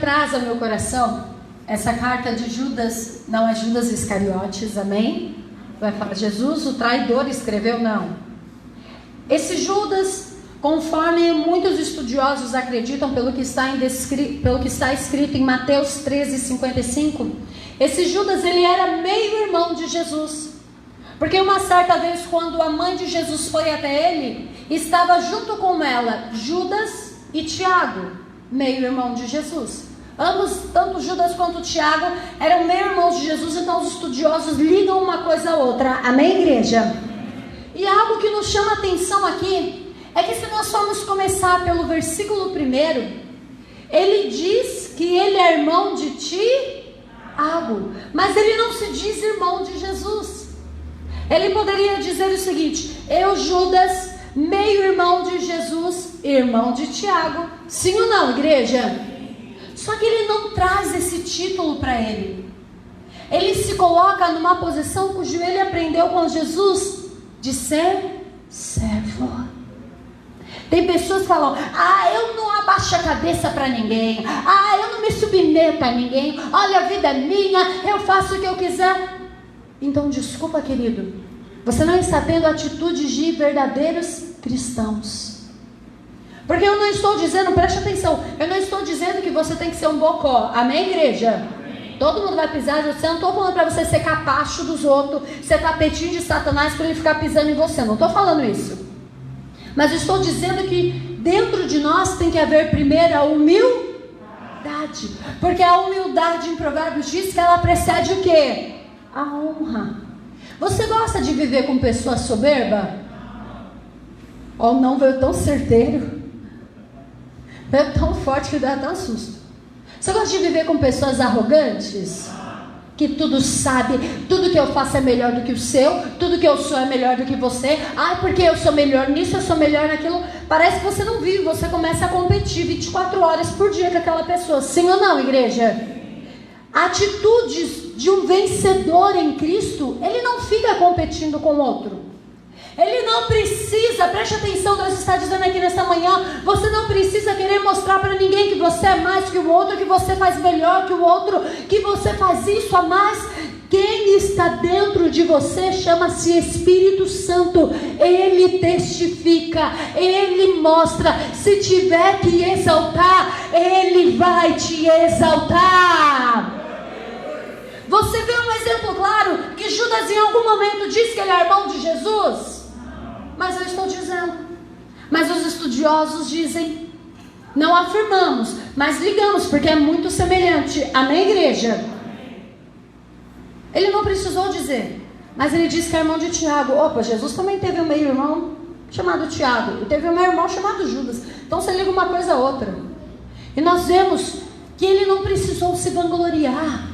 traz ao meu coração essa carta de Judas, não é Judas Iscariotes, amém? Vai falar, Jesus, o traidor, escreveu? Não. Esse Judas, conforme muitos estudiosos acreditam, pelo que está escrito em Mateus 13:55, esse Judas, ele era meio irmão de Jesus. Porque uma certa vez, quando a mãe de Jesus foi até ele, estava junto com ela Judas e Tiago, meio irmão de Jesus. Ambos, tanto Judas quanto Tiago, eram meio irmãos de Jesus. Então os estudiosos ligam uma coisa à outra, amém, igreja? E algo que nos chama a atenção aqui é que, se nós formos começar pelo versículo 1, ele diz que ele é irmão de Tiago, mas ele não se diz irmão de Jesus. Ele poderia dizer o seguinte: eu, Judas, meio irmão de Jesus, irmão de Tiago. Sim ou não, igreja? Só que ele não traz esse título para ele. Ele se coloca numa posição cujo ele aprendeu com Jesus, de ser servo. Tem pessoas que falam: eu não abaixo a cabeça para ninguém, eu não me submeto a ninguém, olha, a vida é minha, eu faço o que eu quiser. Então desculpa, querido, você não está tendo atitudes de verdadeiros cristãos. Porque eu não estou dizendo, preste atenção, eu não estou dizendo que você tem que ser um bocó, amém, igreja? Amém. Todo mundo vai pisar de você. Eu não estou falando para você ser capacho dos outros, ser tapetinho de Satanás para ele ficar pisando em você, não estou falando isso. Mas estou dizendo que dentro de nós tem que haver primeiro a humildade. Porque a humildade, em Provérbios, diz que ela precede o quê? A honra. Você gosta de viver com pessoas soberbas? Ou não, veio tão certeiro, veio tão forte que dá até um susto. Você gosta de viver com pessoas arrogantes? Que tudo sabe, tudo que eu faço é melhor do que o seu, tudo que eu sou é melhor do que você. Porque eu sou melhor nisso, eu sou melhor naquilo. Parece que você não vive, você começa a competir 24 horas por dia com aquela pessoa. Sim ou não, igreja? Atitudes de um vencedor em Cristo, ele não fica competindo com o outro. Ele não precisa, preste atenção, Deus está dizendo aqui nesta manhã, você não precisa querer mostrar para ninguém que você é mais que o outro, que você faz melhor que o outro, que você faz isso a mais. Quem está dentro de você chama-se Espírito Santo. Ele testifica, ele mostra. Se tiver que exaltar, ele vai te exaltar. Você vê um exemplo claro que Judas em algum momento disse que ele é irmão de Jesus? Mas eu estou dizendo, mas os estudiosos dizem, não afirmamos, mas ligamos, porque é muito semelhante. Amém, igreja? Ele não precisou dizer, mas ele disse que é irmão de Tiago. Opa, Jesus também teve um meio-irmão chamado Tiago, e teve um meio-irmão chamado Judas. Então você liga uma coisa a outra. E nós vemos que ele não precisou se vangloriar.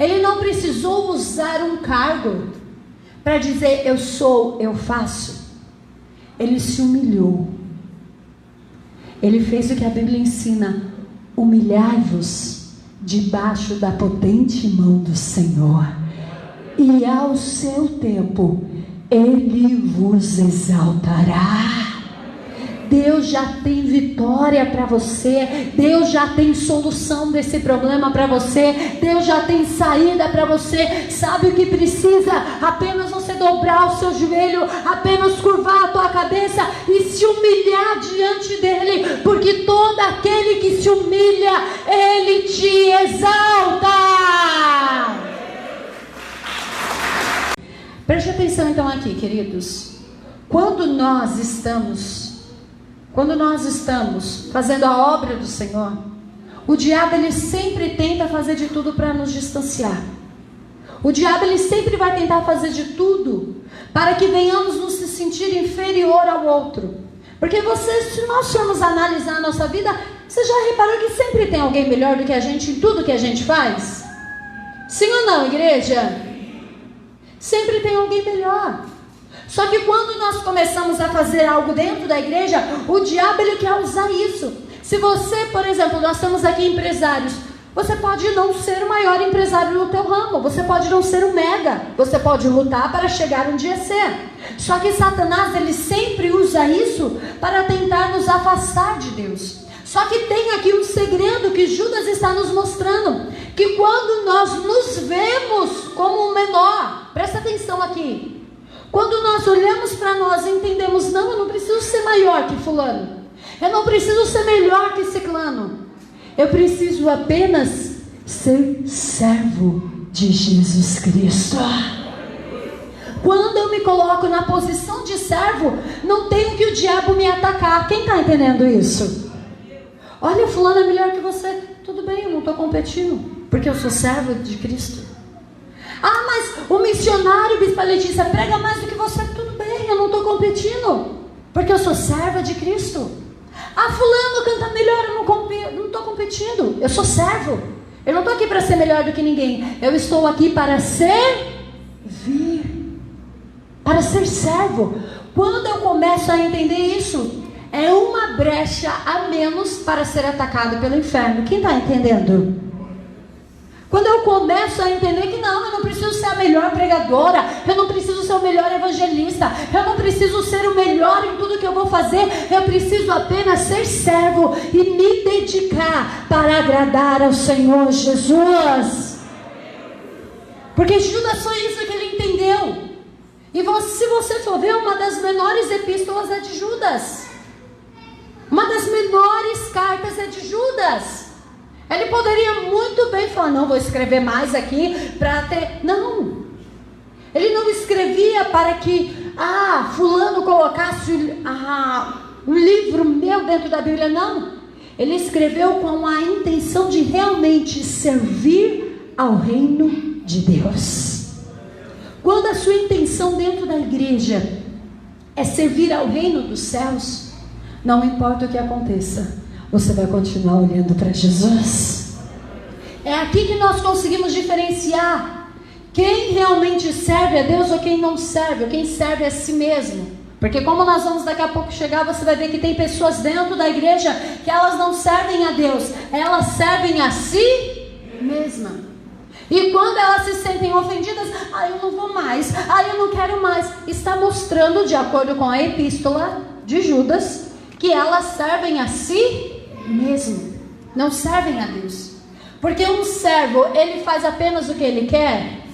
Ele não precisou usar um cargo para dizer eu sou, eu faço. Ele se humilhou. Ele fez o que a Bíblia ensina: humilhai-vos debaixo da potente mão do Senhor, e ao seu tempo Ele vos exaltará. Deus já tem vitória para você. Deus já tem solução desse problema para você. Deus já tem saída para você. Sabe o que precisa? Apenas você dobrar o seu joelho, apenas curvar a tua cabeça e se humilhar diante dele, porque todo aquele que se humilha, ele te exalta. Preste atenção então aqui, queridos. Quando nós estamos fazendo a obra do Senhor, o diabo ele sempre tenta fazer de tudo para nos distanciar. O diabo ele sempre vai tentar fazer de tudo para que venhamos nos se sentir inferior ao outro. Porque se nós formos analisar a nossa vida, você já reparou que sempre tem alguém melhor do que a gente em tudo que a gente faz? Sim ou não, igreja? Sempre tem alguém melhor. Só que quando nós começamos a fazer algo dentro da igreja, o diabo ele quer usar isso. Se você, por exemplo, nós temos aqui empresários, você pode não ser o maior empresário no teu ramo, você pode não ser o mega, você pode lutar para chegar um dia a ser. Só que Satanás ele sempre usa isso para tentar nos afastar de Deus. Só que tem aqui um segredo que Judas está nos mostrando, que quando nós nos vemos como um menor, presta atenção aqui, quando nós olhamos para nós e entendemos, não, eu não preciso ser maior que fulano, eu não preciso ser melhor que ciclano, eu preciso apenas ser servo de Jesus Cristo. Quando eu me coloco na posição de servo, não tenho que o diabo me atacar. Quem está entendendo isso? Olha, fulano é melhor que você. Tudo bem, eu não estou competindo, porque eu sou servo de Cristo. Ah, mas o missionário Bispa Letícia prega mais do que você. Tudo bem, eu não estou competindo, porque eu sou serva de Cristo. Ah, fulano canta melhor, eu não estou competindo, eu sou servo. Eu não estou aqui para ser melhor do que ninguém, eu estou aqui para servir, para ser servo. Quando eu começo a entender isso, é uma brecha a menos para ser atacado pelo inferno. Quem está entendendo? Quando eu começo a entender que não, eu não preciso ser a melhor pregadora, eu não preciso ser o melhor evangelista, eu não preciso ser o melhor em tudo que eu vou fazer, eu preciso apenas ser servo e me dedicar para agradar ao Senhor Jesus. Porque Judas foi isso que ele entendeu. E se você for ver, uma das menores epístolas é de Judas. Uma das menores cartas é de Judas. Ele poderia muito bem falar, não, vou escrever mais aqui para ter... Não. Ele não escrevia para que, fulano colocasse um livro meu dentro da Bíblia, não. Ele escreveu com a intenção de realmente servir ao reino de Deus. Quando a sua intenção dentro da igreja é servir ao reino dos céus, não importa o que aconteça, você vai continuar olhando para Jesus. É aqui que nós conseguimos diferenciar quem realmente serve a Deus ou quem não serve, ou quem serve a si mesmo. Porque como nós vamos daqui a pouco chegar, você vai ver que tem pessoas dentro da igreja que elas não servem a Deus, elas servem a si mesma. E quando elas se sentem ofendidas, eu não vou mais, eu não quero mais, está mostrando, de acordo com a epístola de Judas, que elas servem a si mesmo, não servem a Deus. Porque um servo, ele faz apenas o que ele quer?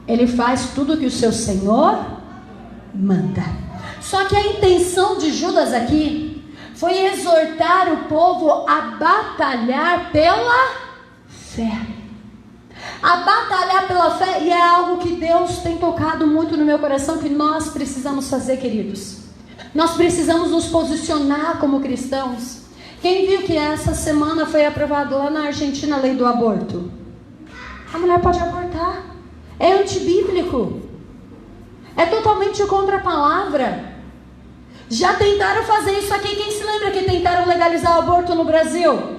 Ele faz tudo o que o seu Senhor manda. Só que a intenção de Judas aqui foi exortar o povo a batalhar pela fé. A batalhar pela fé, e é algo que Deus tem tocado muito no meu coração, que nós precisamos fazer, queridos. Nós precisamos nos posicionar como cristãos. Quem viu que essa semana foi aprovado lá na Argentina a lei do aborto? A mulher pode abortar. É antibíblico. É totalmente contra a palavra. Já tentaram fazer isso aqui. Quem se lembra que tentaram legalizar o aborto no Brasil?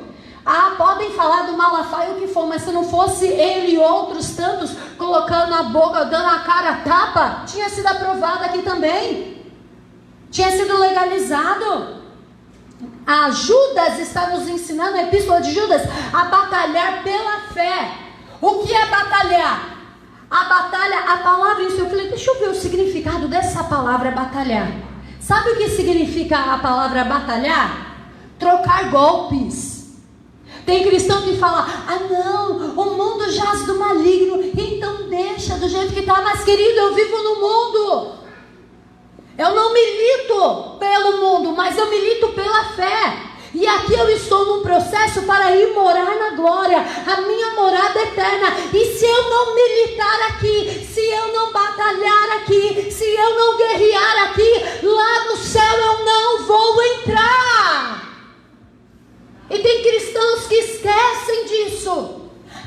Podem falar do Malafaia o que for, mas se não fosse ele e outros tantos colocando a boca, dando a cara a tapa, tinha sido aprovado aqui também. Tinha sido legalizado. A Judas está nos ensinando, a epístola de Judas, a batalhar pela fé. O que é batalhar? A batalha, a palavra em si, eu falei, deixa eu ver o significado dessa palavra batalhar. Sabe o que significa a palavra batalhar? Trocar golpes. Tem cristão que fala, não, o mundo jaz do maligno, então deixa do jeito que está. Mas querido, eu vivo no mundo. Eu não milito pelo mundo, mas eu milito pela fé. E aqui eu estou num processo para ir morar na glória, a minha morada eterna. E se eu não militar aqui, se eu não batalhar aqui, se eu não guerrear aqui, lá no céu eu não vou entrar. E tem cristãos que esquecem disso.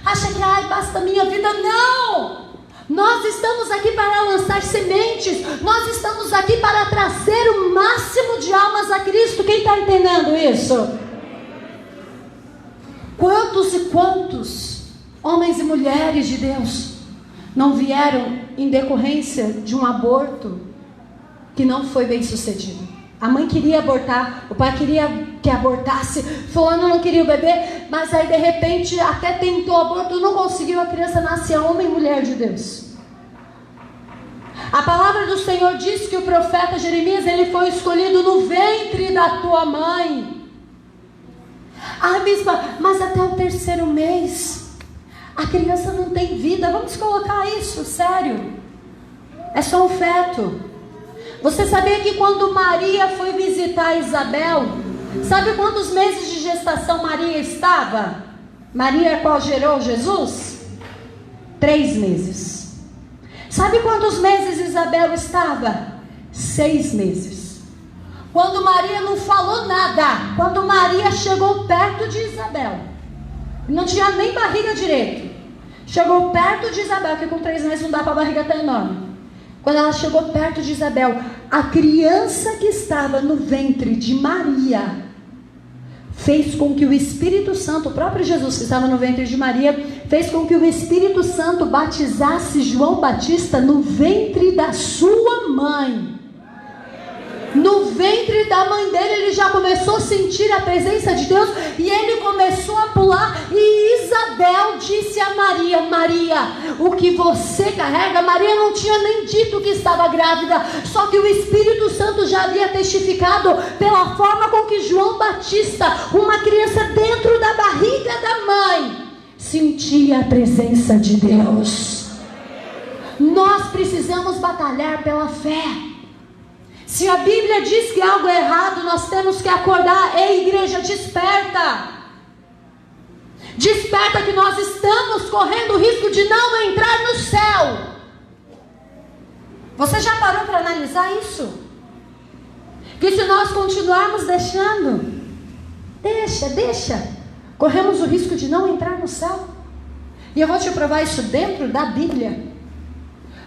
Acha que, basta a minha vida. Não! Nós estamos aqui para lançar sementes. Nós estamos aqui para trazer o máximo de almas a Cristo. Quem está entendendo isso? Quantos e quantos homens e mulheres de Deus não vieram em decorrência de um aborto que não foi bem sucedido? A mãe queria abortar, o pai queria que abortasse, fulano não queria o bebê, mas aí de repente até tentou aborto, não conseguiu, a criança nasce homem e mulher de Deus. A palavra do Senhor diz que o profeta Jeremias, ele foi escolhido no ventre da tua mãe. Ah, bispa, mas até o 3º mês a criança não tem vida. Vamos colocar isso, sério. É só um feto. Você sabia que quando Maria foi visitar Isabel, sabe quantos meses de gestação Maria estava? Maria, qual gerou Jesus? 3 meses. Sabe quantos meses Isabel estava? 6 meses. Quando Maria não falou nada, quando Maria chegou perto de Isabel, não tinha nem barriga direito, chegou perto de Isabel, que com 3 meses não dá para a barriga tão enorme. Quando ela chegou perto de Isabel, a criança que estava no ventre de Maria fez com que o Espírito Santo, o próprio Jesus que estava no ventre de Maria, fez com que o Espírito Santo batizasse João Batista no ventre da sua mãe. No ventre da mãe dele, ele já começou a sentir a presença de Deus, e ele começou a pular, e Isabel disse a Maria: Maria, o que você carrega? Maria não tinha nem dito que estava grávida, só que o Espírito Santo já havia testificado pela forma com que João Batista, uma criança dentro da barriga da mãe, sentia a presença de Deus. Nós precisamos batalhar pela fé. Se a Bíblia diz que algo é errado, nós temos que acordar. Ei, igreja, desperta. Desperta que nós estamos correndo o risco de não entrar no céu. Você já parou para analisar isso? Que se nós continuarmos deixando, corremos o risco de não entrar no céu. E eu vou te provar isso dentro da Bíblia.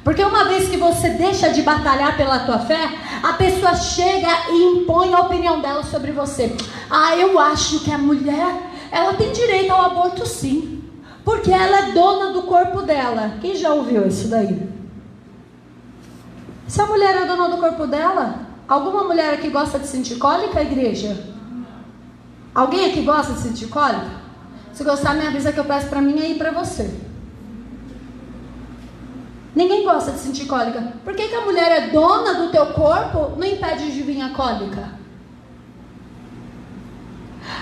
Porque uma vez que você deixa de batalhar pela tua fé, a pessoa chega e impõe a opinião dela sobre você. Ah, eu acho que a mulher, ela tem direito ao aborto sim, porque ela é dona do corpo dela. Quem já ouviu isso daí? Se a mulher é dona do corpo dela, alguma mulher aqui gosta de sentir cólica, igreja? Alguém aqui gosta de sentir cólica? Se gostar, me avisa que eu peço para mim e para você. Ninguém gosta de sentir cólica. Por que a mulher é dona do teu corpo, não impede de vir a cólica?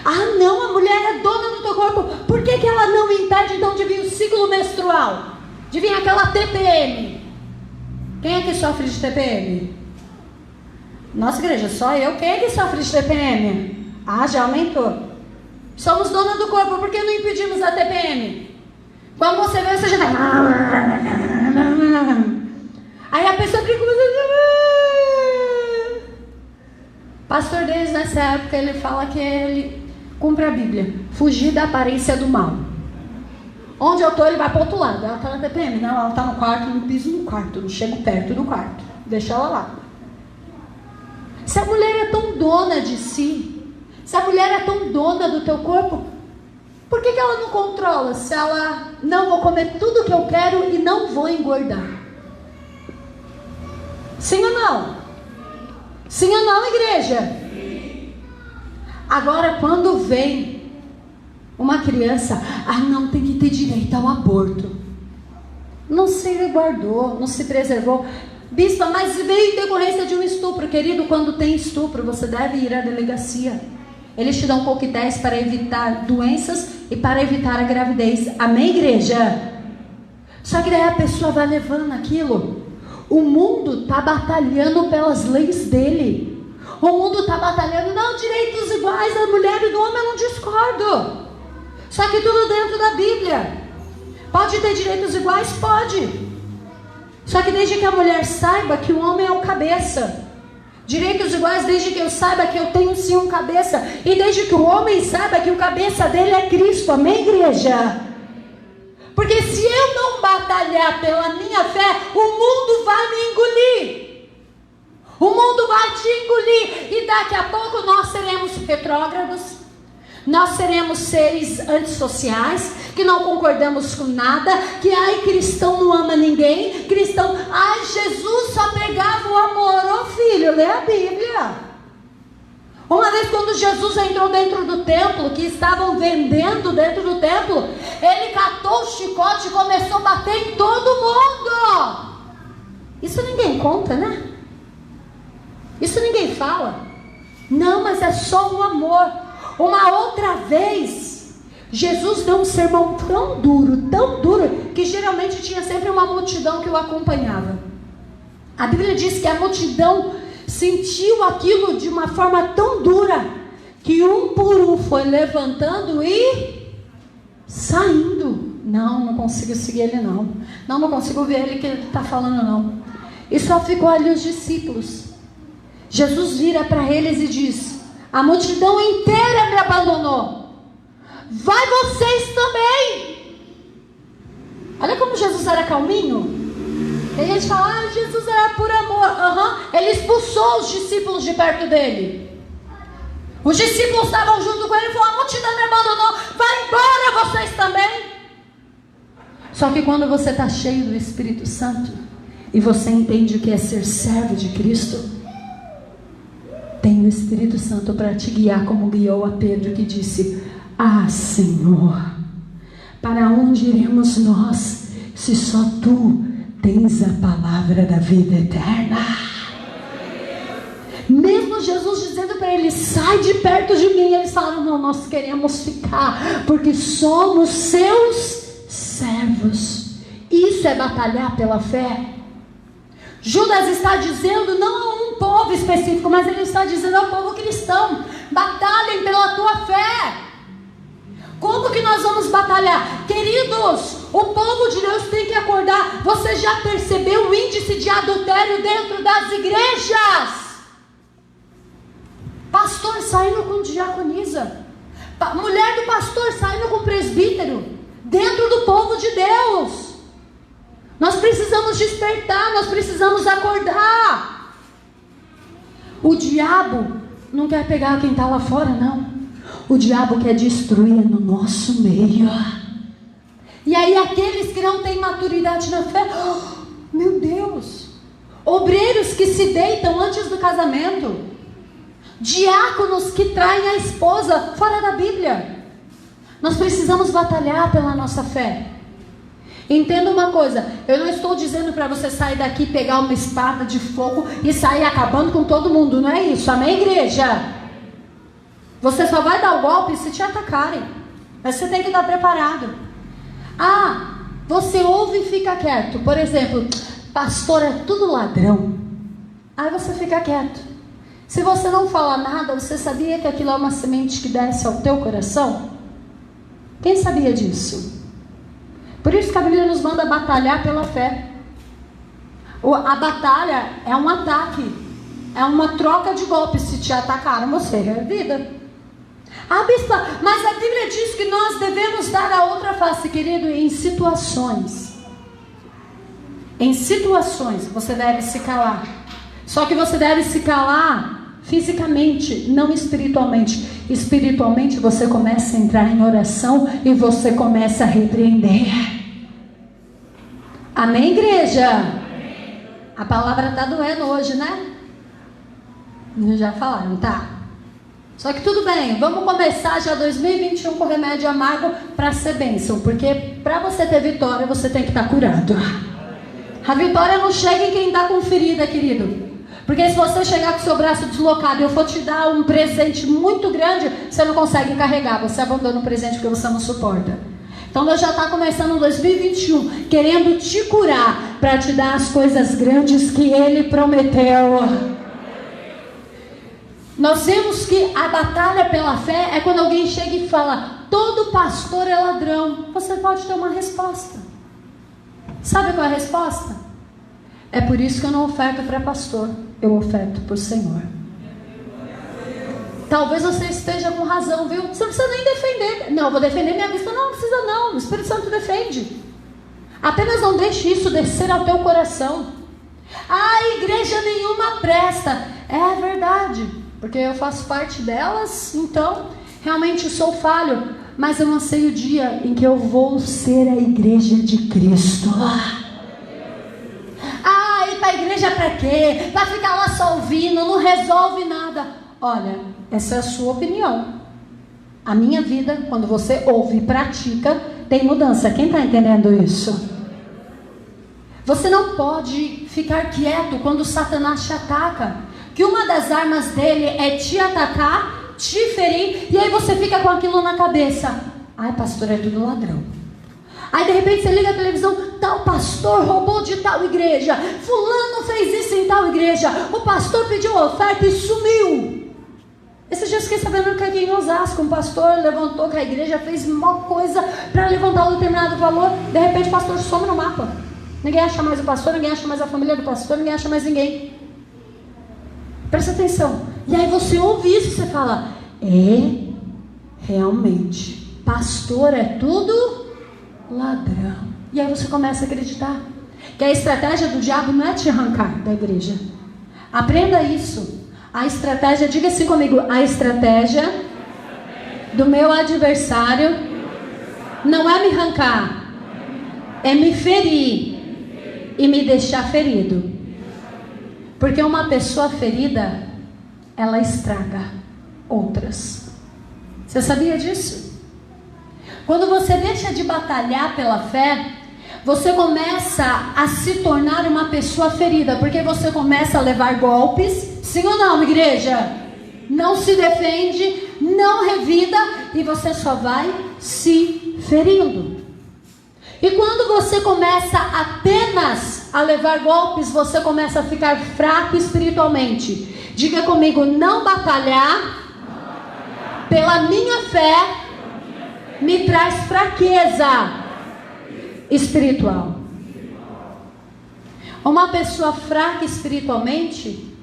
Ah não, a mulher é dona do teu corpo. Por que ela não impede então de vir o ciclo menstrual? De vir aquela TPM? Quem é que sofre de TPM? Nossa igreja, só eu. Quem é que sofre de TPM? Ah, já aumentou. Somos dona do corpo, por que não impedimos a TPM? Quando você vê, você já vai... Aí a pessoa fica começando... Pastor Deus, nessa época, ele fala que ele cumpre a Bíblia. Fugir da aparência do mal. Onde eu estou, ele vai para o outro lado. Ela está na TPM. Não, ela está no quarto, não piso no quarto, não chego perto do quarto. Deixa ela lá. Se a mulher é tão dona de si, se a mulher é tão dona do teu corpo, por que ela não controla? Se ela, não, vou comer tudo que eu quero e não vou engordar. Sim ou não? Sim ou não, igreja? Agora, quando vem uma criança, não tem que ter direito ao aborto. Não se guardou, não se preservou. Bispa, mas veio em decorrência de um estupro. Querido, quando tem estupro, você deve ir à delegacia. Eles te dão coquetéis para evitar doenças e para evitar a gravidez. Amém, igreja? Só que daí a pessoa vai levando aquilo. O mundo está batalhando pelas leis dele. O mundo está batalhando, não, direitos iguais da mulher e do homem, eu não discordo. Só que tudo dentro da Bíblia. Pode ter direitos iguais? Pode. Só que desde que a mulher saiba que o homem é o cabeça. Direitos iguais desde que eu saiba que eu tenho sim um cabeça. E desde que o homem saiba que o cabeça dele é Cristo. Amém, igreja? Porque se eu não batalhar pela minha fé, o mundo vai me engolir. O mundo vai te engolir. E daqui a pouco nós seremos retrógrados. Nós seremos seres antissociais, que não concordamos com nada, que cristão não ama ninguém, cristão, Jesus só pregava o amor. Ô filho, lê a Bíblia. Uma vez quando Jesus entrou dentro do templo, que estavam vendendo dentro do templo, ele catou o chicote e começou a bater em todo mundo. Isso ninguém conta, né? Isso ninguém fala. Não, mas é só um amor. Uma outra vez, Jesus deu um sermão tão duro, que geralmente tinha sempre uma multidão que o acompanhava. A Bíblia diz que a multidão sentiu aquilo de uma forma tão dura, que um por um foi levantando e saindo. Não consigo seguir ele não. Não consigo ver ele que ele está falando não. E só ficou ali os discípulos. Jesus vira para eles e diz: a multidão inteira me abandonou. Vai vocês também. Olha como Jesus era calminho. Tem gente que fala, Jesus era por amor. Ele expulsou os discípulos de perto dele. Os discípulos estavam junto com ele e falaram: a multidão me abandonou. Vai embora vocês também. Só que quando você está cheio do Espírito Santo e você entende o que é ser servo de Cristo, tem o Espírito Santo para te guiar, como guiou a Pedro, que disse: ah, Senhor, para onde iremos nós, se só Tu tens a palavra da vida eterna? Mesmo Jesus dizendo para eles: sai de perto de mim, eles falaram: não, nós queremos ficar, porque somos seus servos. Isso é batalhar pela fé. Judas está dizendo não a um povo específico, mas ele está dizendo ao povo cristão: batalhem pela tua fé. Como que nós vamos batalhar? Queridos, o povo de Deus tem que acordar. Você já percebeu o índice de adultério dentro das igrejas? Pastor saindo com diaconisa, mulher do pastor saindo com presbítero, dentro do povo de Deus. Nós precisamos despertar, nós precisamos acordar. O diabo não quer pegar quem está lá fora, não. O diabo quer destruir no nosso meio. E aí aqueles que não têm maturidade na fé, meu Deus, obreiros que se deitam antes do casamento, diáconos que traem a esposa, fora da Bíblia. Nós precisamos batalhar pela nossa fé. Entenda uma coisa, eu não estou dizendo para você sair daqui, pegar uma espada de fogo e sair acabando com todo mundo, não é isso, amém, igreja? Você só vai dar o golpe se te atacarem, mas você tem que estar preparado. Você ouve e fica quieto. Por exemplo, pastor é tudo ladrão. Aí você fica quieto. Se você não falar nada, você sabia que aquilo é uma semente que desce ao teu coração? Quem sabia disso? Por isso que a Bíblia nos manda batalhar pela fé. A batalha é um ataque, é uma troca de golpes. Se te atacaram, você revida. Bispa, mas a Bíblia diz que nós devemos dar a outra face, querido, em situações. Em situações você deve se calar. Só que você deve se calar fisicamente, não espiritualmente. Espiritualmente você começa a entrar em oração e você começa a repreender. Amém, igreja? Amém. A palavra está doendo hoje, né? Já falaram, tá? Só que tudo bem, vamos começar já 2021 com remédio amargo para ser bênção. Porque para você ter vitória, você tem que estar curado. A vitória não chega em quem está com ferida, querido. Porque se você chegar com o seu braço deslocado e eu for te dar um presente muito grande, você não consegue carregar, você abandona o presente porque você não suporta. Então Deus já está começando 2021, querendo te curar, para te dar as coisas grandes que Ele prometeu. Nós vemos que a batalha pela fé é quando alguém chega e fala: todo pastor é ladrão. Você pode ter uma resposta. Sabe qual é a resposta? É por isso que eu não oferto para pastor, eu oferto por Senhor. Talvez você esteja com razão, viu? Você não precisa nem defender. Não, eu vou defender minha vista. Não precisa não, o Espírito Santo defende. Apenas não deixe isso descer ao teu coração. Igreja nenhuma presta. É verdade, porque eu faço parte delas, então realmente sou falho. Mas eu anseio o dia em que eu vou ser a igreja de Cristo. Ir para a igreja para quê? Para ficar lá só ouvindo, não resolve nada. Olha, essa é a sua opinião. A minha vida, quando você ouve e pratica, tem mudança. Quem está entendendo isso? Você não pode ficar quieto quando Satanás te ataca. Que uma das armas dele é te atacar te ferir, e aí você fica com aquilo na cabeça. Ai, pastor, é tudo ladrão. Aí de repente você liga a televisão, tal pastor roubou de tal igreja, fulano fez isso em tal igreja, o pastor pediu oferta e sumiu. Esses dias fiquei sabendo que aqui em Osasco um pastor levantou que a igreja fez uma coisa para levantar um determinado valor. De repente o pastor some no mapa. Ninguém acha mais o pastor, ninguém acha mais a família do pastor, ninguém acha mais ninguém. Presta atenção. E aí você ouve isso e você fala, realmente, pastor é tudo ladrão. E aí você começa a acreditar que a estratégia do diabo não é te arrancar da igreja. Aprenda isso. A estratégia, diga assim comigo, a estratégia do meu adversário não é me arrancar, é me ferir e me deixar ferido. Porque uma pessoa ferida, ela estraga outras. Você sabia disso? Quando você deixa de batalhar pela fé, você começa a se tornar uma pessoa ferida, porque você começa a levar golpes. Sim ou não, igreja? Não se defende, não revida, e você só vai se ferindo. E quando você começa apenas a levar golpes, você começa a ficar fraco espiritualmente. Diga comigo, não batalhar pela minha fé me traz fraqueza espiritual. Uma pessoa fraca espiritualmente,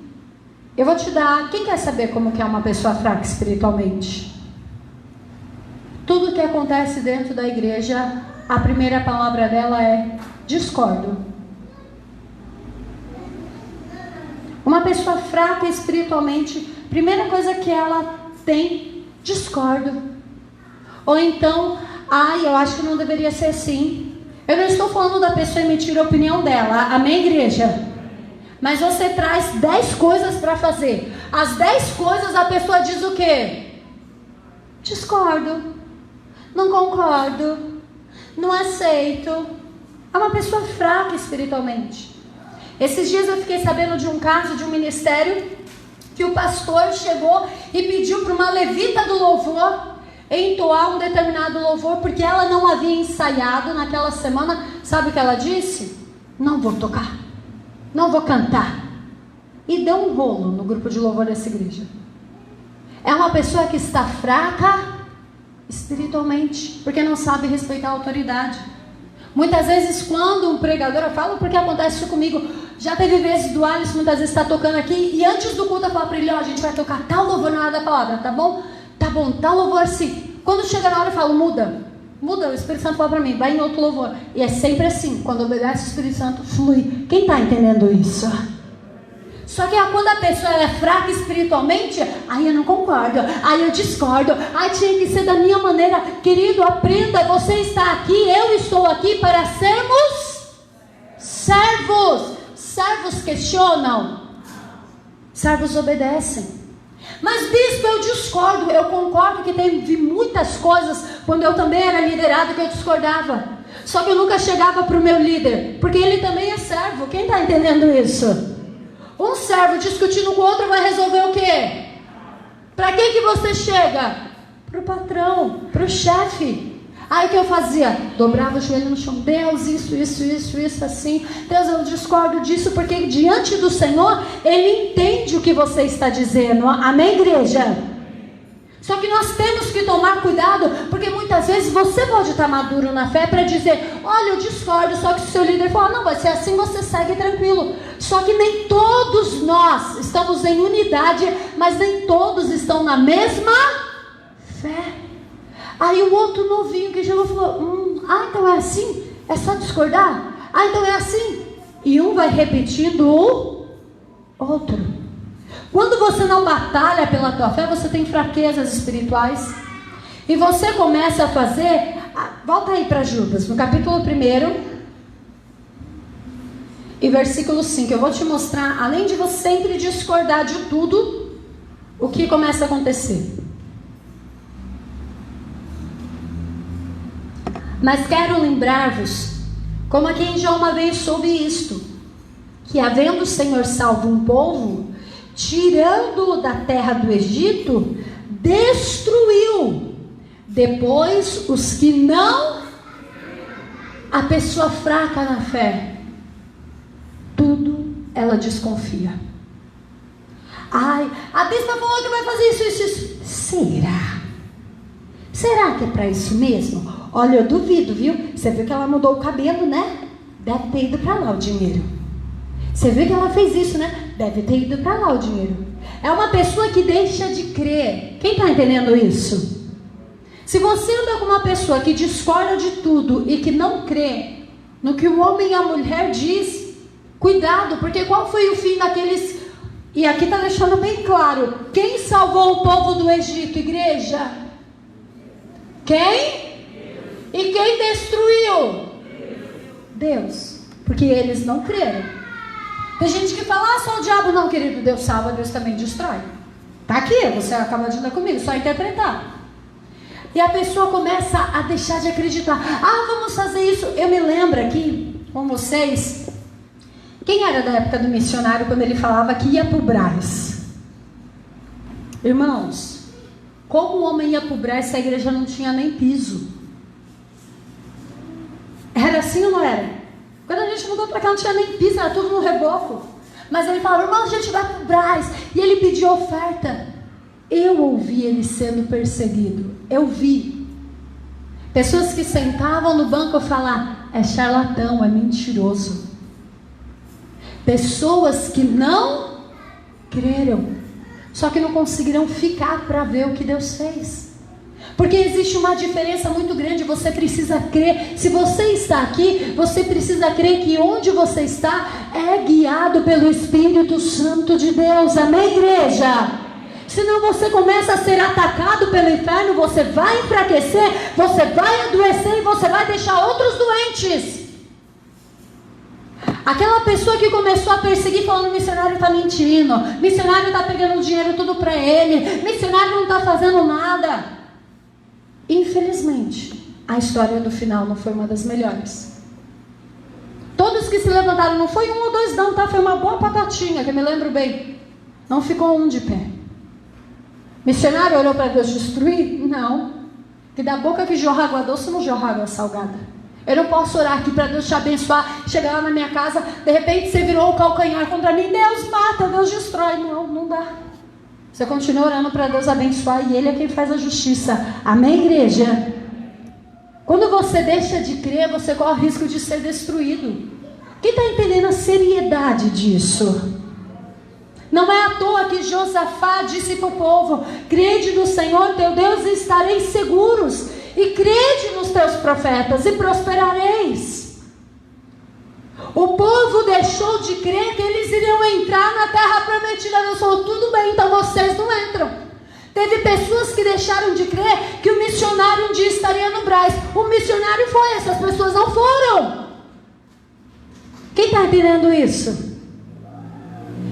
eu vou te dar, quem quer saber como que é uma pessoa fraca espiritualmente? Tudo que acontece dentro da igreja, a primeira palavra dela é discordo. Uma pessoa fraca espiritualmente, primeira coisa que ela tem, discordo. Ou então, eu acho que não deveria ser assim. Eu não estou falando da pessoa emitir a opinião dela, amém, igreja? Mas você traz 10 coisas para fazer. As 10 coisas a pessoa diz o quê? Discordo, não concordo, não aceito. É uma pessoa fraca espiritualmente. Esses dias eu fiquei sabendo de um caso de um ministério que o pastor chegou e pediu para uma levita do louvor entoar um determinado louvor, porque ela não havia ensaiado naquela semana. Sabe o que ela disse? Não vou tocar, não vou cantar. E deu um rolo no grupo de louvor dessa igreja. É uma pessoa que está fraca espiritualmente, porque não sabe respeitar a autoridade. Muitas vezes quando um pregador, eu falo porque acontece isso comigo, já teve vezes do Alisson, muitas vezes está tocando aqui, e antes do culto eu falo para ele, a gente vai tocar tal louvor na hora da palavra, tá bom? Tá bom, tal louvor assim. Quando chega na hora eu falo, muda, o Espírito Santo fala para mim, vai em outro louvor. E é sempre assim, quando obedece o Espírito Santo, flui. Quem está entendendo isso? Só que quando a pessoa é fraca espiritualmente, aí eu não concordo, aí eu discordo, aí tinha que ser da minha maneira. Querido, aprenda, você está aqui, eu estou aqui para sermos servos. Servos questionam, servos obedecem. Mas bispo, eu discordo. Eu concordo que teve muitas coisas quando eu também era liderado que eu discordava. Só que eu nunca chegava para o meu líder, porque ele também é servo. Quem está entendendo isso? Um servo discutindo com o outro vai resolver o quê? Para quem que você chega? Para o patrão, para o chefe. Aí o que eu fazia? Dobrava o joelho no chão. Deus, isso, assim. Deus, eu discordo disso, porque diante do Senhor, Ele entende o que você está dizendo. Amém, igreja? Só que nós temos que tomar cuidado, porque muitas vezes você pode estar maduro na fé para dizer, olha, eu discordo, só que se o seu líder falar, não, vai ser assim, você segue tranquilo. Só que nem todos nós estamos em unidade, mas nem todos estão na mesma fé. Aí o outro novinho que chegou falou, então é assim? É só discordar? Então é assim? E um vai repetindo o outro. Quando você não batalha pela tua fé, você tem fraquezas espirituais. E você começa a fazer, volta aí para Judas, no capítulo 1 e versículo 5. Eu vou te mostrar, além de você sempre discordar de tudo, o que começa a acontecer. Mas quero lembrar-vos, como a quem já uma vez soube isto, que havendo o Senhor salvo um povo, tirando-o da terra do Egito, destruiu. Depois, os que não... A pessoa fraca na fé, tudo ela desconfia. Ai, a bispa falou que vai fazer isso. Será? Será que é para isso mesmo? Olha, eu duvido, viu? Você viu que ela mudou o cabelo, né? Deve ter ido para lá o dinheiro. Você viu que ela fez isso, né? Deve ter ido para lá o dinheiro. É uma pessoa que deixa de crer. Quem está entendendo isso? Se você anda com uma pessoa que discorda de tudo e que não crê no que o homem e a mulher diz, cuidado, porque qual foi o fim daqueles... E aqui está deixando bem claro, quem salvou o povo do Egito, igreja? Quem? E quem destruiu? Deus, porque eles não creram. Tem gente que fala, só o diabo. Não, querido, Deus salva, Deus também destrói. Tá aqui, você acaba de ler comigo, só interpretar. E a pessoa começa a deixar de acreditar. Vamos fazer isso. Eu me lembro aqui com vocês, quem era da época do missionário quando ele falava que ia para o Brás? Irmãos, como o homem ia para o Brás se a igreja não tinha nem piso? Era assim ou não era? Quando a gente mudou para cá não tinha nem piso, era tudo no reboco. Mas ele falava, irmão, a gente vai para o Brás. E ele pediu oferta. Eu ouvi ele sendo perseguido. Eu vi pessoas que sentavam no banco falar, é charlatão, é mentiroso. Pessoas que não creram, só que não conseguiram ficar para ver o que Deus fez. Porque existe uma diferença muito grande. Você precisa crer. Se você está aqui, você precisa crer que onde você está é guiado pelo Espírito Santo de Deus. Amém, igreja? Senão você começa a ser atacado pelo inferno, você vai enfraquecer, você vai adoecer e você vai deixar outros doentes. Aquela pessoa que começou a perseguir falando, missionário está mentindo, missionário está pegando dinheiro tudo para ele, missionário não está fazendo nada. Infelizmente, a história do final não foi uma das melhores. Todos que se levantaram, não foi um ou dois não, tá? Foi uma boa patatinha, que eu me lembro bem. Não ficou um de pé. Missionário olhou para Deus destruir? Não. Que da boca que jorra água doce não jorra água salgada. Eu não posso orar aqui para Deus te abençoar, chegar lá na minha casa, de repente você virou o calcanhar contra mim, Deus mata, Deus destrói. Não, não dá. Você continua orando para Deus abençoar e Ele é quem faz a justiça. Amém, igreja? Quando você deixa de crer, você corre o risco de ser destruído. Quem está entendendo a seriedade disso? Não é à toa que Josafá disse para o povo, crede no Senhor teu Deus e estareis seguros, e crede nos teus profetas e prosperareis. O povo deixou de crer que eles iriam entrar na terra prometida. Deus falou, tudo bem, então vocês não entram. Teve pessoas que deixaram de crer que o missionário um dia estaria no Brás. O missionário foi, essas pessoas não foram. Quem está entendendo isso?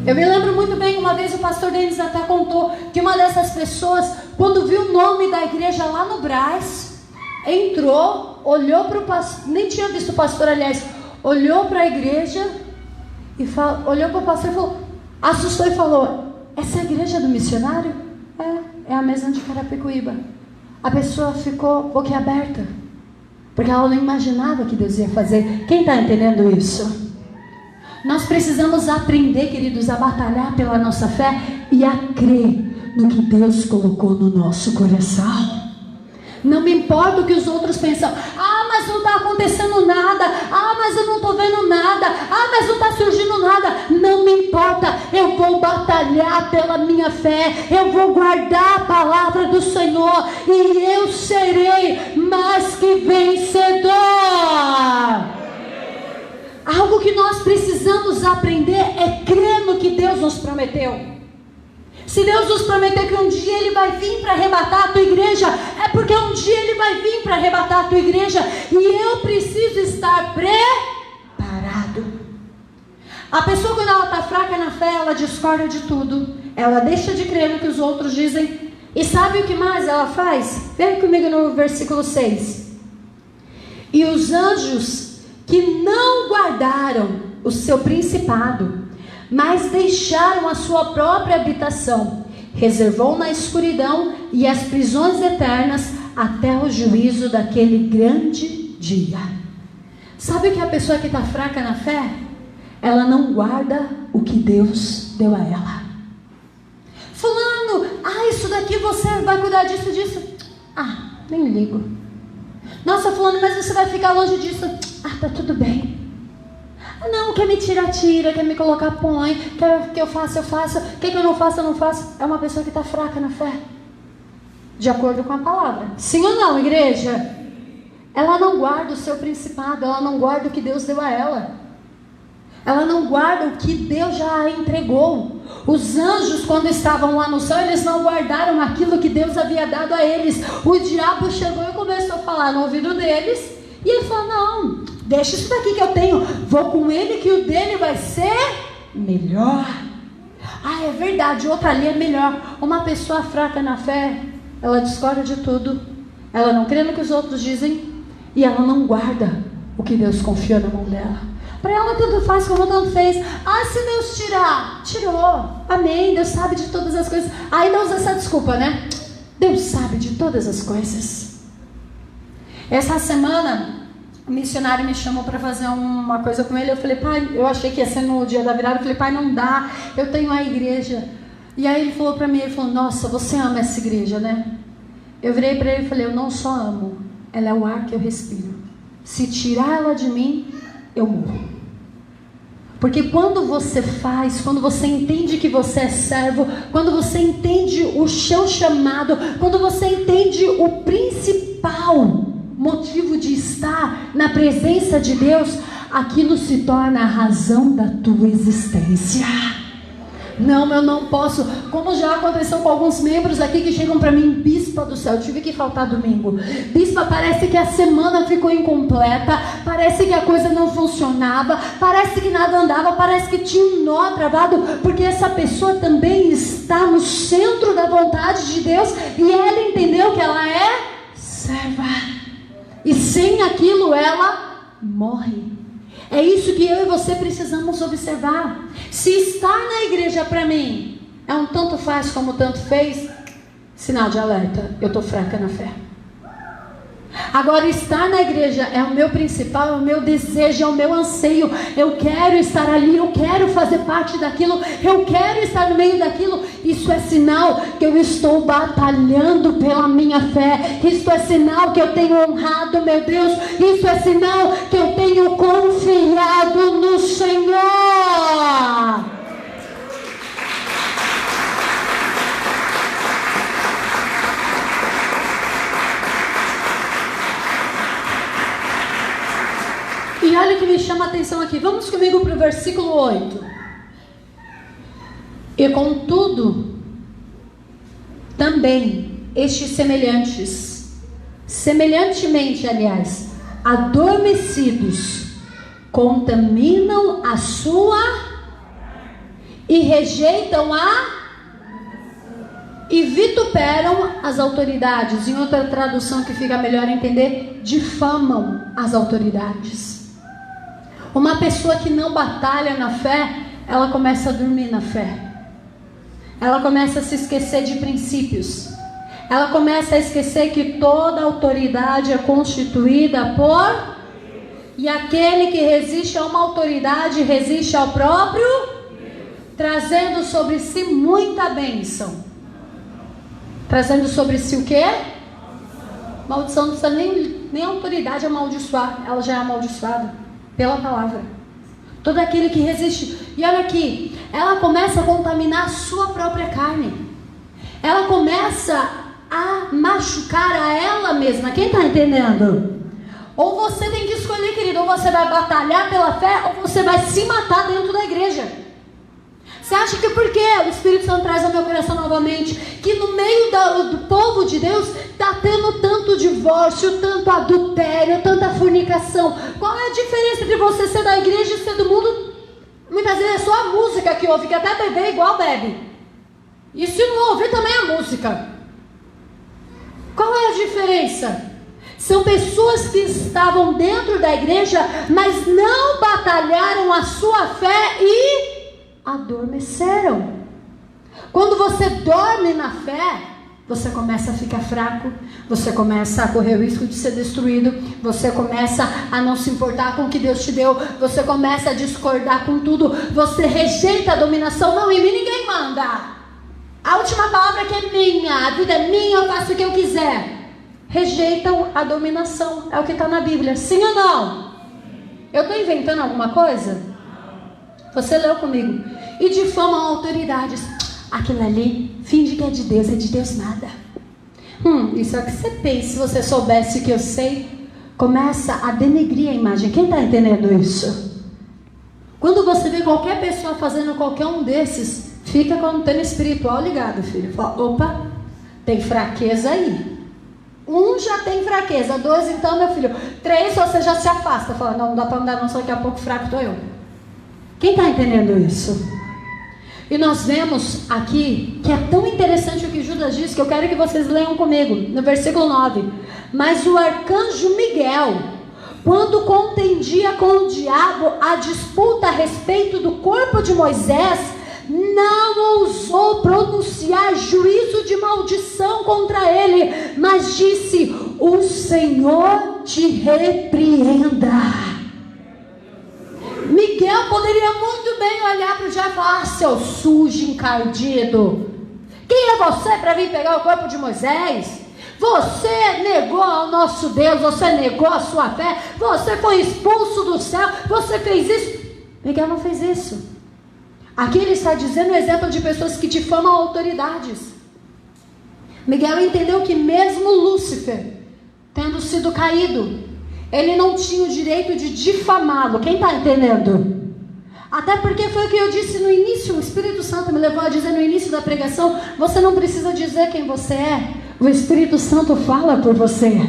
Eu me lembro muito bem, uma vez o pastor Denis até contou que uma dessas pessoas, quando viu o nome da igreja lá no Brás, entrou, olhou para o pastor, nem tinha visto o pastor, aliás, olhou para a igreja, olhou para o pastor e falou, assustou e falou, essa é a igreja do missionário? É a mesma de Carapicuíba. A pessoa ficou boquiaberta, porque ela não imaginava que Deus ia fazer. Quem está entendendo isso? Nós precisamos aprender, queridos, a batalhar pela nossa fé e a crer no que Deus colocou no nosso coração. Não me importa o que os outros pensam. Mas não está acontecendo nada. Mas eu não estou vendo nada. Mas não está surgindo nada. Não me importa. Eu vou batalhar pela minha fé. Eu vou guardar a palavra do Senhor. E eu serei mais que vencedor. Algo que nós precisamos aprender é crer no que Deus nos prometeu. Se Deus nos prometeu que um dia Ele vai vir para arrebatar a tua igreja, é porque um dia Ele vai vir para arrebatar a tua igreja. E eu preciso estar preparado. A pessoa, quando ela está fraca na fé, ela discorda de tudo. Ela deixa de crer no que os outros dizem. E sabe o que mais ela faz? Vem comigo no versículo 6. E os anjos que não guardaram o seu principado, mas deixaram a sua própria habitação, reservou na escuridão e as prisões eternas até o juízo daquele grande dia. Sabe o que é a pessoa que está fraca na fé? Ela não guarda o que Deus deu a ela. Fulano, isso daqui você vai cuidar disso. Nem ligo. Nossa, fulano, mas você vai ficar longe disso. Tá tudo bem. Não, quer me tirar, tira, quer me colocar, põe, quer que eu faça, quer que eu não faça, eu não faço. É uma pessoa que está fraca na fé, de acordo com a palavra. Sim ou não, igreja? Ela não guarda o seu principado, ela não guarda o que Deus deu a ela. Ela não guarda o que Deus já a entregou. Os anjos, quando estavam lá no céu, eles não guardaram aquilo que Deus havia dado a eles. O diabo chegou e começou a falar no ouvido deles. E ele falou, não, deixa isso daqui que eu tenho. Vou com ele que o dele vai ser melhor. É verdade, outra ali é melhor. Uma pessoa fraca na fé, ela discorda de tudo. Ela não crê no que os outros dizem. E ela não guarda o que Deus confiou na mão dela. Para ela tanto faz como tanto fez. Se Deus tirar, tirou. Amém, Deus sabe de todas as coisas. Ainda usa essa desculpa, né? Deus sabe de todas as coisas. Essa semana, o missionário me chamou para fazer uma coisa com ele. Eu falei, pai, eu achei que ia ser no dia da virada. Eu falei, pai, não dá, eu tenho a igreja. E aí ele falou para mim, ele falou, nossa, você ama essa igreja, né? Eu virei para ele e falei, eu não só amo, ela é o ar que eu respiro. Se tirar ela de mim, eu morro. Porque quando você faz, quando você entende que você é servo, quando você entende o seu chamado, quando você entende o principal motivo de estar na presença de Deus, aquilo se torna a razão da tua existência. Não, eu não posso, como já aconteceu com alguns membros aqui que chegam para mim, bispa do céu, eu tive que faltar domingo. Bispa, parece que a semana ficou incompleta, parece que a coisa não funcionava, parece que nada andava, parece que tinha um nó travado, porque essa pessoa também está no centro da vontade de Deus e ela entendeu que ela é serva. E sem aquilo ela morre. É isso que eu e você precisamos observar. Se estar na igreja para mim é um tanto faz como tanto fez, sinal de alerta, eu estou fraca na fé. Agora, estar na igreja é o meu principal, é o meu desejo, é o meu anseio. Eu quero estar ali, eu quero fazer parte daquilo, eu quero estar no meio daquilo. Isso é sinal que eu estou batalhando pela minha fé. Isso é sinal que eu tenho honrado meu Deus. Isso é sinal que eu tenho confiado no Senhor. E olha o que me chama a atenção aqui. Vamos comigo para o versículo 8. E contudo, também estes semelhantemente, aliás, adormecidos, contaminam a sua e rejeitam e vituperam as autoridades. Em outra tradução que fica melhor entender, difamam as autoridades. Uma pessoa que não batalha na fé, ela começa a dormir na fé. Ela começa a se esquecer de princípios. Ela começa a esquecer que toda autoridade é constituída por... E aquele que resiste a uma autoridade, resiste ao próprio... Trazendo sobre si muita bênção. Trazendo sobre si o quê? Maldição. Não precisa nem a autoridade amaldiçoar. Ela já é amaldiçoada pela palavra. Todo aquele que resiste. E olha aqui, ela começa a contaminar a sua própria carne. Ela começa a machucar a ela mesma. Quem está entendendo? Ou você tem que escolher, querido, ou você vai batalhar pela fé, ou você vai se matar dentro da igreja. Você acha que por quê? O Espírito Santo traz ao meu coração novamente que no meio do povo de Deus está tendo tanto divórcio, tanto adultério, tanta fornicação. Qual é a diferença entre você ser da igreja e ser do mundo? Muitas vezes é só a música que ouve, que até beber igual bebe. E se não ouvir também a música. Qual é a diferença? São pessoas que estavam dentro da igreja, mas não batalharam a sua fé e adormeceram. Quando você dorme na fé, você começa a ficar fraco, você começa a correr o risco de ser destruído, você começa a não se importar com o que Deus te deu, você começa a discordar com tudo, você rejeita a dominação. Não, em mim ninguém manda. A última palavra que é minha, a vida é minha, eu faço o que eu quiser. Rejeitam a dominação, é o que está na Bíblia, sim ou não? Eu estou inventando alguma coisa? Você leu comigo. E difamam autoridades. Aquilo ali, finge que é de Deus nada. Isso é o que você pensa. Se você soubesse o que eu sei, começa a denegrir a imagem. Quem está entendendo isso? Quando você vê qualquer pessoa fazendo qualquer um desses, fica com o antena espiritual ligado, filho. Fala, opa, tem fraqueza aí. 1 já tem fraqueza, 2 então, meu filho, 3 você já se afasta. Fala, não dá para andar não, só daqui a pouco fraco estou eu. Quem está entendendo isso? E nós vemos aqui que é tão interessante o que Judas diz, que eu quero que vocês leiam comigo, no versículo 9. Mas o arcanjo Miguel, quando contendia com o diabo a disputa a respeito do corpo de Moisés, não ousou pronunciar juízo de maldição contra ele, mas disse: o Senhor te repreenda. Miguel poderia muito bem olhar para o diabo e falar: seu sujo, encardido, quem é você para vir pegar o corpo de Moisés? Você negou ao nosso Deus, você negou a sua fé, você foi expulso do céu, você fez isso. Miguel não fez isso. Aqui ele está dizendo o exemplo de pessoas que difamam autoridades. Miguel entendeu que mesmo Lúcifer, tendo sido caído, ele não tinha o direito de difamá-lo. Quem está entendendo? Até porque foi o que eu disse no início. O Espírito Santo me levou a dizer no início da pregação: você não precisa dizer quem você é, o Espírito Santo fala por você.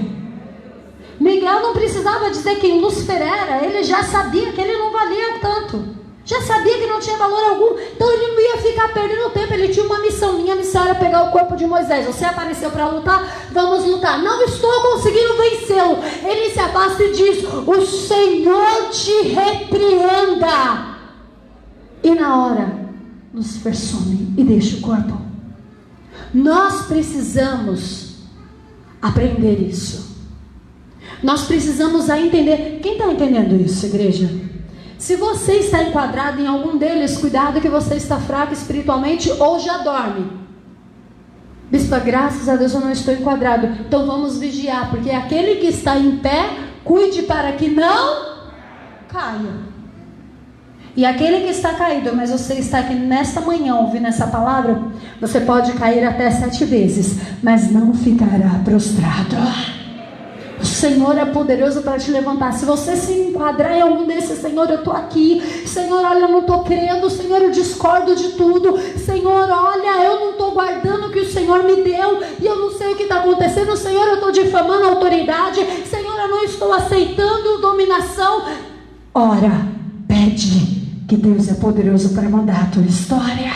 Miguel não precisava dizer quem Lúcifer era. Ele já sabia que ele não valia tanto, já sabia que não tinha valor algum. Então ele não ia ficar perdendo tempo. Ele tinha uma missão. Minha missão era pegar o corpo de Moisés. Você apareceu para lutar? Vamos lutar. Não estou conseguindo vencê-lo. Ele se afasta e diz: o Senhor te repreenda. E na hora, Lúcifer some e deixa o corpo. Nós precisamos aprender isso. Nós precisamos entender. Quem está entendendo isso, igreja? Se você está enquadrado em algum deles, cuidado que você está fraco espiritualmente ou já dorme. Bispa, graças a Deus eu não estou enquadrado. Então vamos vigiar, porque aquele que está em pé, cuide para que não caia. E aquele que está caído, mas você está aqui nesta manhã ouvindo essa palavra, você pode cair até 7 vezes, mas não ficará prostrado. O Senhor é poderoso para te levantar. Se você se enquadrar em algum desses: Senhor, eu estou aqui. Senhor, olha, eu não estou crendo. Senhor, eu discordo de tudo. Senhor, olha, eu não estou guardando o que o Senhor me deu, e eu não sei o que está acontecendo. Senhor, eu estou difamando a autoridade. Senhor, eu não estou aceitando dominação. Ora, pede, que Deus é poderoso para mudar a tua história.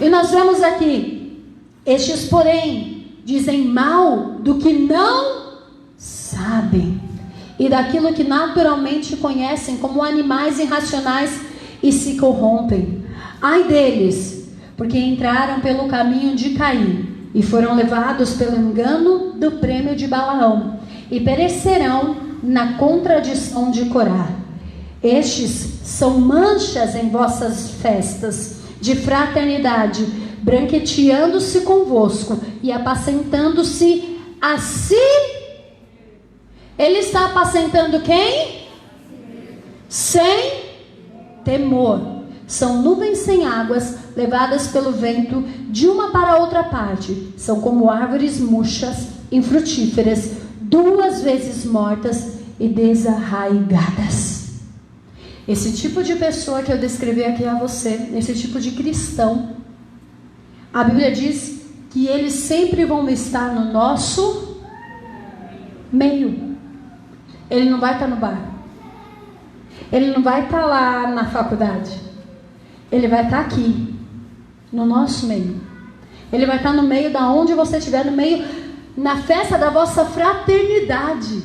E nós vemos aqui: estes, porém, dizem mal do que não sabem, e daquilo que naturalmente conhecem, como animais irracionais, e se corrompem. Ai deles, porque entraram pelo caminho de Caim, e foram levados pelo engano do prêmio de Balaão, e perecerão na contradição de Corá. Estes são manchas em vossas festas de fraternidade, branqueteando-se convosco e apacentando-se a si. Ele está apacentando quem? Sem temor. São nuvens sem águas, levadas pelo vento de uma para outra parte. São como árvores murchas, infrutíferas, 2 vezes mortas e desarraigadas. Esse tipo de pessoa que eu descrevi aqui a você, esse tipo de cristão, a Bíblia diz que eles sempre vão estar no nosso meio. Ele não vai estar no bar. Ele não vai estar lá na faculdade. Ele vai estar aqui, no nosso meio. Ele vai estar no meio da onde você estiver, no meio, na festa da vossa fraternidade.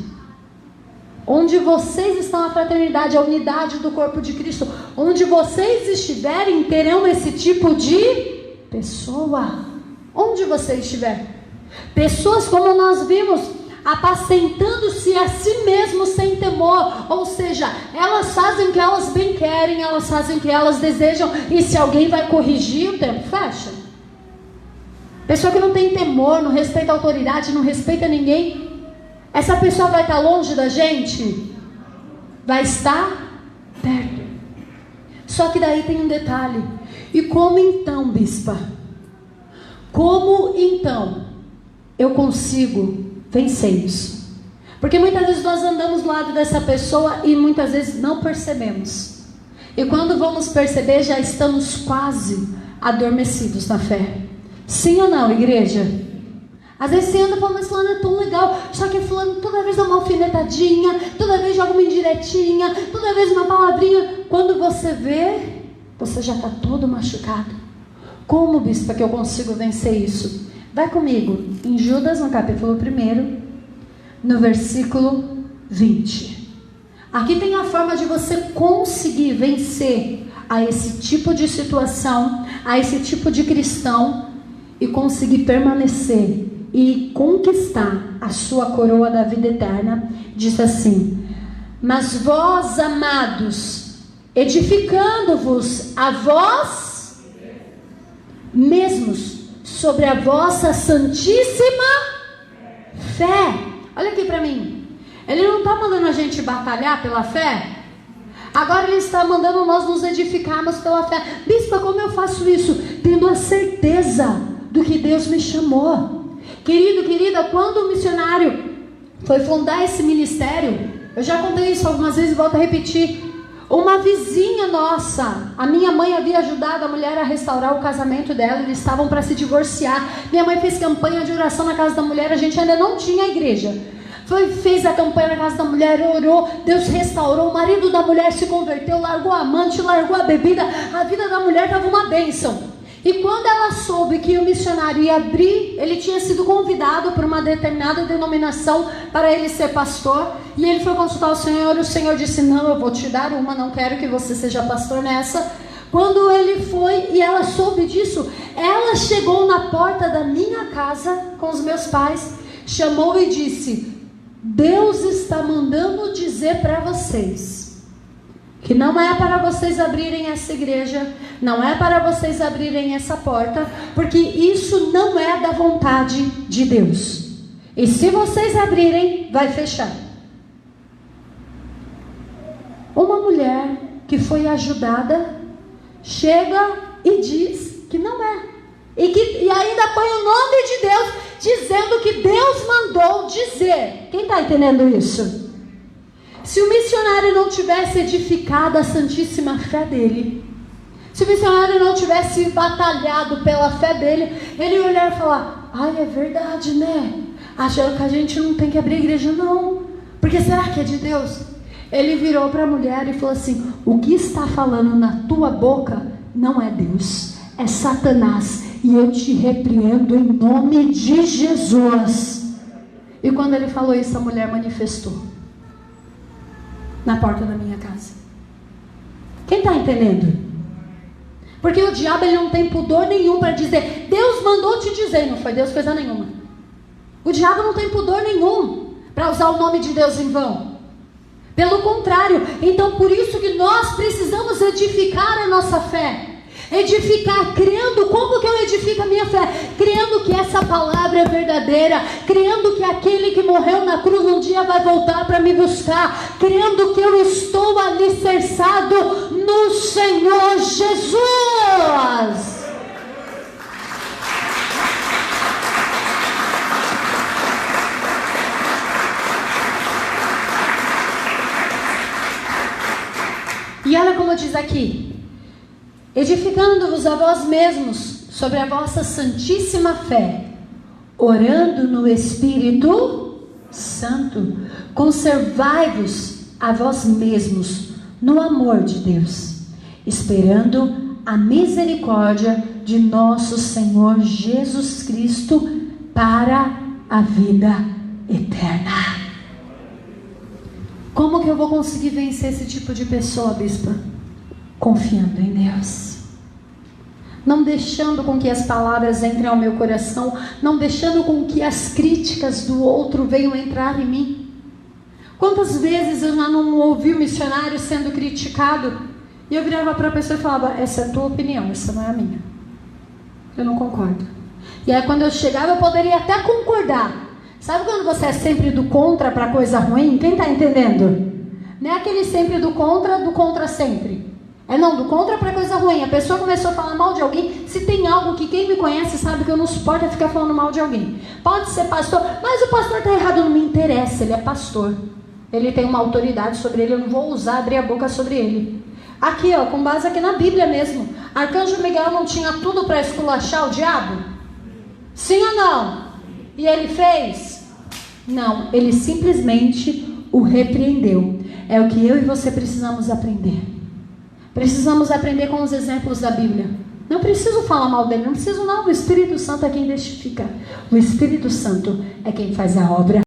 Onde vocês estão, a fraternidade, a unidade do corpo de Cristo. Onde vocês estiverem, terão esse tipo de pessoa, onde você estiver. Pessoas como nós vimos, apacentando-se a si mesmos sem temor, ou seja, elas fazem o que elas bem querem, elas fazem o que elas desejam, e se alguém vai corrigir, o tempo fecha. Pessoa que não tem temor, não respeita a autoridade, não respeita ninguém, essa pessoa vai estar longe da gente? Vai estar perto. Só que daí tem um detalhe. E como então, bispa? Como então eu consigo vencer isso? Porque muitas vezes nós andamos do lado dessa pessoa e muitas vezes não percebemos. E quando vamos perceber, já estamos quase adormecidos na fé. Sim ou não, igreja? Às vezes você anda e fala, mas fulano é tão legal, só que fulano toda vez dá uma alfinetadinha, toda vez joga uma indiretinha, toda vez uma palavrinha. Quando você vê, você já está todo machucado. Como, bispa, que eu consigo vencer isso? Vai comigo em Judas, no capítulo 1, no versículo 20. Aqui tem a forma de você conseguir vencer a esse tipo de situação, a esse tipo de cristão, e conseguir permanecer e conquistar a sua coroa da vida eterna. Diz assim: mas vós, amados, edificando-vos a vós mesmos sobre a vossa santíssima fé. Olha aqui para mim. Ele não está mandando a gente batalhar pela fé. Agora ele está mandando nós nos edificarmos pela fé. Bispa, como eu faço isso? Tendo a certeza do que Deus me chamou. Querido, querida, quando o missionário foi fundar esse ministério, eu já contei isso algumas vezes e volto a repetir. Uma vizinha nossa, a minha mãe havia ajudado a mulher a restaurar o casamento dela. Eles estavam para se divorciar. Minha mãe fez campanha de oração na casa da mulher. A gente ainda não tinha igreja. Fez a campanha na casa da mulher, orou, Deus restaurou, o marido da mulher se converteu, largou a amante, largou a bebida, a vida da mulher estava uma bênção. E quando ela soube que o missionário ia abrir, ele tinha sido convidado por uma determinada denominação para ele ser pastor, e ele foi consultar o Senhor disse: não, eu vou te dar uma, não quero que você seja pastor nessa. Quando ele foi e ela soube disso, ela chegou na porta da minha casa com os meus pais, chamou e disse: Deus está mandando dizer para vocês que não é para vocês abrirem essa igreja, não é para vocês abrirem essa porta, porque isso não é da vontade de Deus. E se vocês abrirem, vai fechar. Uma mulher que foi ajudada chega e diz que não é. E ainda põe o nome de Deus, dizendo que Deus mandou dizer. Quem está entendendo isso? Se o missionário não tivesse edificado a santíssima fé dele, se o missionário não tivesse batalhado pela fé dele, ele ia olhar e falar: ai, é verdade, né? Achando que a gente não tem que abrir a igreja, não. Porque será que é de Deus? Ele virou para a mulher e falou assim: o que está falando na tua boca não é Deus, é Satanás. E eu te repreendo em nome de Jesus. E quando ele falou isso, a mulher manifestou na porta da minha casa. Quem está entendendo? Porque o diabo, ele não tem pudor nenhum para dizer: Deus mandou te dizer. Não foi Deus coisa nenhuma. O diabo não tem pudor nenhum para usar o nome de Deus em vão. Pelo contrário. Então por isso que nós precisamos edificar a nossa fé. Edificar, crendo. Como que eu edifico a minha fé? Crendo que essa palavra é verdadeira, crendo que aquele que morreu na cruz um dia vai voltar para me buscar, crendo que eu estou alicerçado no Senhor Jesus. E olha como diz aqui: edificando-vos a vós mesmos sobre a vossa santíssima fé, orando no Espírito Santo, conservai-vos a vós mesmos no amor de Deus, esperando a misericórdia de nosso Senhor Jesus Cristo para a vida eterna. Como que eu vou conseguir vencer esse tipo de pessoa, bispa? Confiando em Deus. não deixando com que as palavras entrem ao meu coração, não deixando com que as críticas do outro venham entrar em mim. Quantas vezes eu já não ouvi o missionário sendo criticado e eu virava para a pessoa e falava: essa é a tua opinião, essa não é a minha, eu não concordo. E aí quando eu chegava eu poderia até concordar. Sabe quando você é sempre do contra para coisa ruim? Quem está entendendo? Não é aquele sempre do contra sempre. É não, do contra para coisa ruim. A pessoa começou a falar mal de alguém. Se tem algo que quem me conhece sabe que eu não suporto é ficar falando mal de alguém. Pode ser pastor, mas o pastor está errado, não me interessa, ele é pastor. Ele tem uma autoridade sobre ele, eu não vou ousar abrir a boca sobre ele. Aqui, ó, com base aqui na Bíblia mesmo. Arcanjo Miguel não tinha tudo para esculachar o diabo? Sim ou não? E ele fez? Não, ele simplesmente o repreendeu. É o que eu e você precisamos aprender. Precisamos aprender com os exemplos da Bíblia. Não preciso falar mal dele, não preciso não. O Espírito Santo é quem testifica. O Espírito Santo é quem faz a obra.